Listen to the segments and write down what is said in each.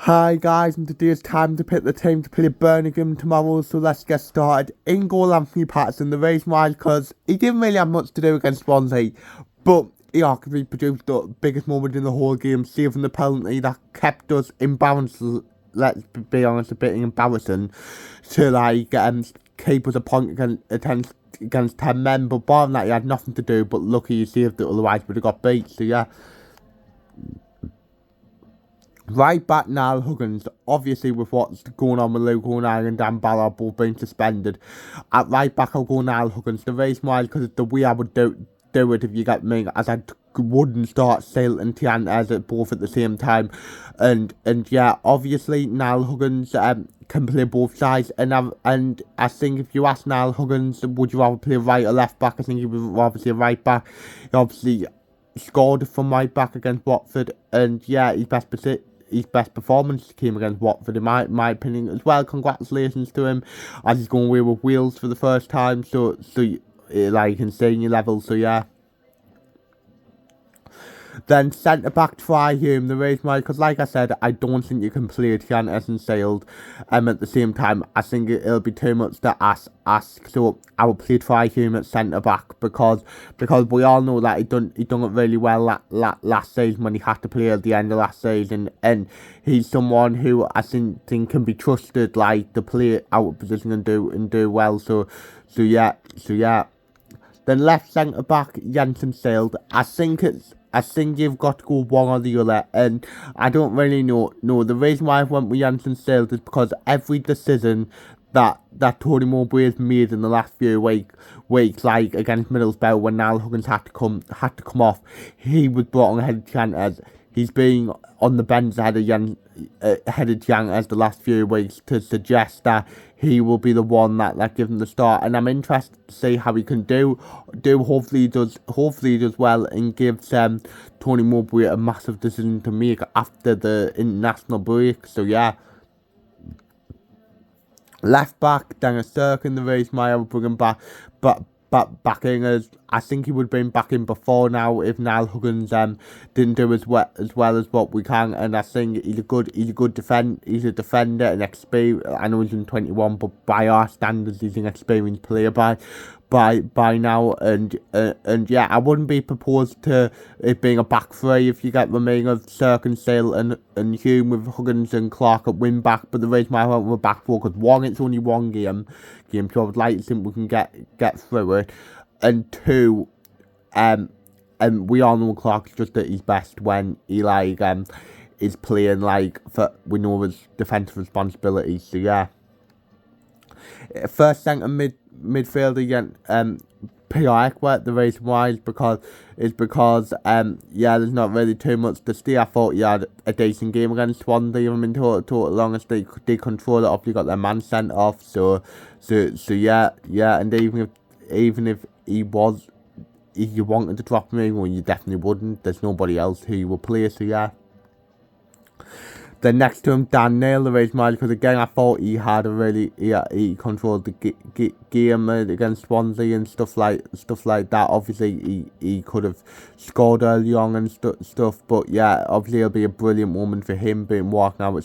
Hi guys, and today it's time to pick the team to play Birmingham tomorrow, so let's get started. In goal, Anthony Patterson, the reason why because he didn't really have much to do against Swansea, but he arguably produced the biggest moment in the whole game, saving the penalty that kept us in balance. Let's be honest, a bit embarrassing to keep us a point against 10 men, but bar than that he had nothing to do, but lucky he saved it, otherwise we'd have got beat, so yeah. Right back Niall Huggins, obviously with what's going on with Luke Ireland and Ballard both being suspended. At right back I'll go Niall Huggins. The reason why, because the way I would do it, if you get me, as I wouldn't start Sale and Tiantes at both at the same time. And yeah, obviously Niall Huggins can play both sides, and I think if you ask Niall Huggins, would you rather play right or left back, I think he would rather play right back. He obviously scored from right back against Watford, and yeah, his best performance came against Watford in my opinion as well. Congratulations to him as he's going away with Wales for the first time, so like in senior level, so yeah. Then centre back try him, the reason why, because like I said, I don't think you can play Tiantes and Sailed at the same time. I think it'll be too much to ask, so I will play try him at centre back because we all know that he done it really well last season when he had to play at the end of last season, and he's someone who I think can be trusted, like to play out of position and do well. So yeah. Then left centre back Jensen Sailed. I think you've got to go one or the other, and I don't really know. No, the reason why I went with Jensen Sailed is because every decision that Tony Mowbray has made in the last few weeks, like against Middlesbrough when Niall Huggins had to come off, he was brought on ahead of Tiantes. He's been on the bench ahead of Tiantes the last few weeks to suggest that he will be the one that gives him the start, and I'm interested to see how he can do. Hopefully he does well and gives Tony Mowbray a massive decision to make after the international break. So yeah. Left back, Dennis Durkin, the reason why I would bring him back in, as I think he would have been back in before now if Niall Huggins didn't do as well as what we can, and I think he's a good defender and experienced. I know he's in 21, but by our standards he's an experienced player by now, and yeah, I wouldn't be proposed to it being a back three if you get the meaning of Cirque, Sale and Hume with Huggins and Clark at win back, but the reason why I went with a back four, because one, it's only one game, so I would like to think we can get through it, and two, and we all know Clark's just at his best when he is playing we know his defensive responsibilities, so yeah. First centre midfielder again, Pierre Ekwa. The reason why is because yeah, there's not really too much to say. I thought he had a decent game against Swansea. I mean, total long as they control it off, you got their man sent off. So yeah, and even if you wanted to drop him, well, you definitely wouldn't. There's nobody else who you will play. So yeah. Then next to him, Dan Neil, the reason why, because again I thought he had he controlled the game against Swansea and stuff like that. Obviously he could have scored early on and stuff, but yeah, obviously it'll be a brilliant moment for him being walking out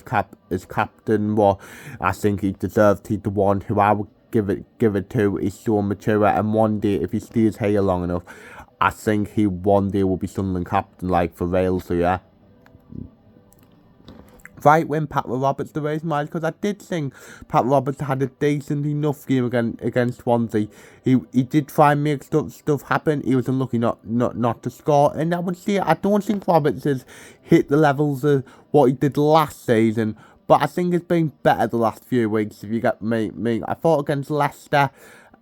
as captain. What I think he deserved. He's the one who I would give it to. He's so mature, and one day if he stays here long enough, I think he one day will be Sunderland captain, like for real. So yeah. Right wing Pat Roberts, the reason why, because I did think Pat Roberts had a decent enough game against Swansea. He did try and make stuff happen. He was unlucky not to score, and I would say I don't think Roberts has hit the levels of what he did last season, but I think it's been better the last few weeks. If you get me, I thought against Leicester,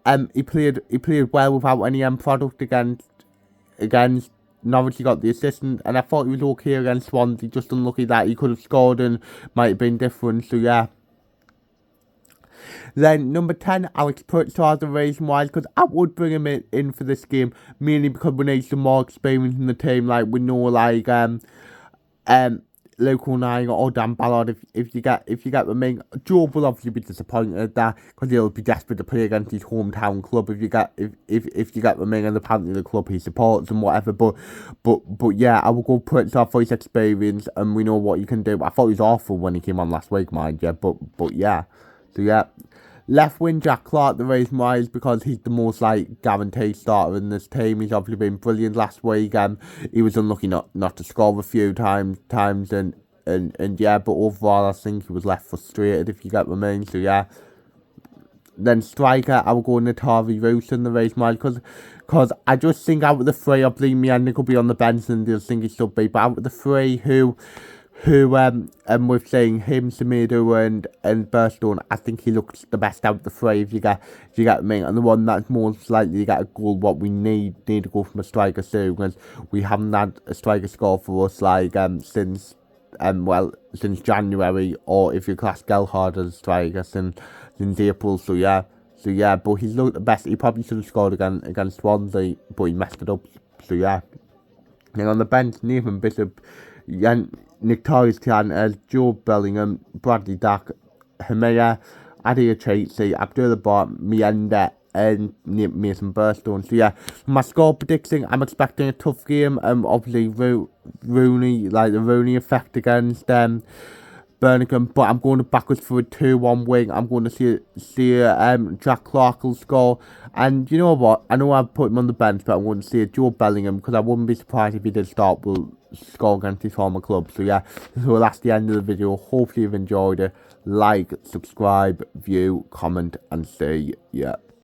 he played well without any end product against Norwich. He got the assistant, and I thought he was okay against Swansea, just unlucky that he could have scored and might have been different, so yeah. Then number 10, Alex Pritchard, the reason why, because I would bring him in for this game, mainly because we need some more experience in the team. Like we know, Luke O'Neill or Dan Ballard if you get Remain. Joe will obviously be disappointed there because he'll be desperate to play against his hometown club if you get Remain, and apparently the club he supports and whatever. But yeah, I will go Pritchard for his experience, and we know what he can do. I thought he was awful when he came on last week, mind you. But yeah, so yeah. Left wing Jack Clark, the reason why is because he's the most guaranteed starter in this team. He's obviously been brilliant last week. He was unlucky not to score a few times and yeah, but overall I think he was left frustrated if you get what I mean. So yeah. Then striker, I will go Natari Rosen, the reason why because I just think out of the three, I believe me and Nick will be on the bench and they'll think he should be, but out of the three who we're saying him, Semedo and Burstone, I think he looks the best out of the three if you get me, and the one that's most likely to get a goal. What we need to go from a striker soon, because we haven't had a striker score for us since January, or if you class Gelhard as a striker since April. So yeah, but he's looked the best. He probably should have scored against Swansea, but he messed it up. So yeah. And on the bench, Nathan Bishop, Nick Torres-Tian, Joe Bellingham, Bradley Dack, Hemea, Adia Tracy, Abdullah Bar, Mienda, and Mason Burstone. So yeah, my score prediction, I'm expecting a tough game. Obviously Rooney, the Rooney effect against Birmingham, but I'm going to backwards for a 2-1 win. I'm going to see Jack Clark will score, and you know what? I know I've put him on the bench, but I'm going to see Joe Bellingham, because I wouldn't be surprised if he did start. Will score against his former club. So yeah, so that's the end of the video. Hopefully you've enjoyed it. Like, subscribe, view, comment, and see ya.